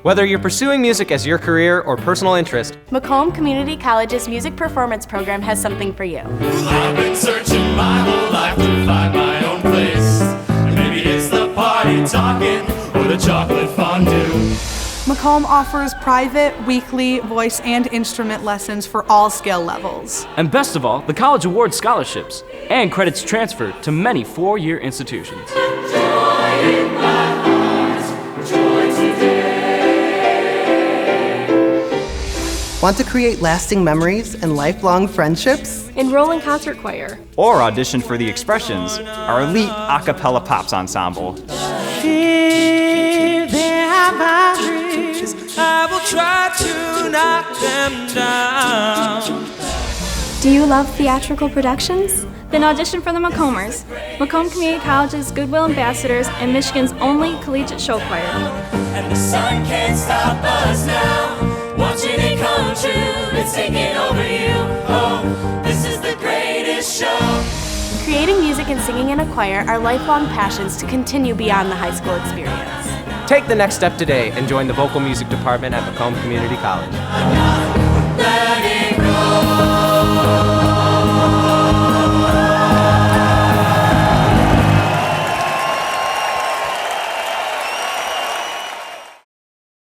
Whether you're pursuing music as your career or personal interest, Macomb Community College's Music Performance Program has something for you. I've been searching my whole life to find my own place. Maybe it's the party talking or the chocolate fondue. Macomb offers private, weekly, voice and instrument lessons for all skill levels. And best of all, the college awards scholarships and credits transferred to many four-year institutions. Joy in my heart, joy today. Want to create lasting memories and lifelong friendships? Enroll in concert choir. Or audition for The Expressions, our elite a cappella pops ensemble. If there are boundaries, I will try to knock them down. Do you love theatrical productions? Then audition for the Macombers, Macomb Community College's Goodwill Ambassadors and Michigan's only collegiate show choir. And the sun can't stop us now. Watching it come true, it's taking over you. Oh, this is the greatest show. Creating music and singing in a choir are lifelong passions to continue beyond the high school experience. take the next step today and join the vocal music department at Macomb Community College. Let it go.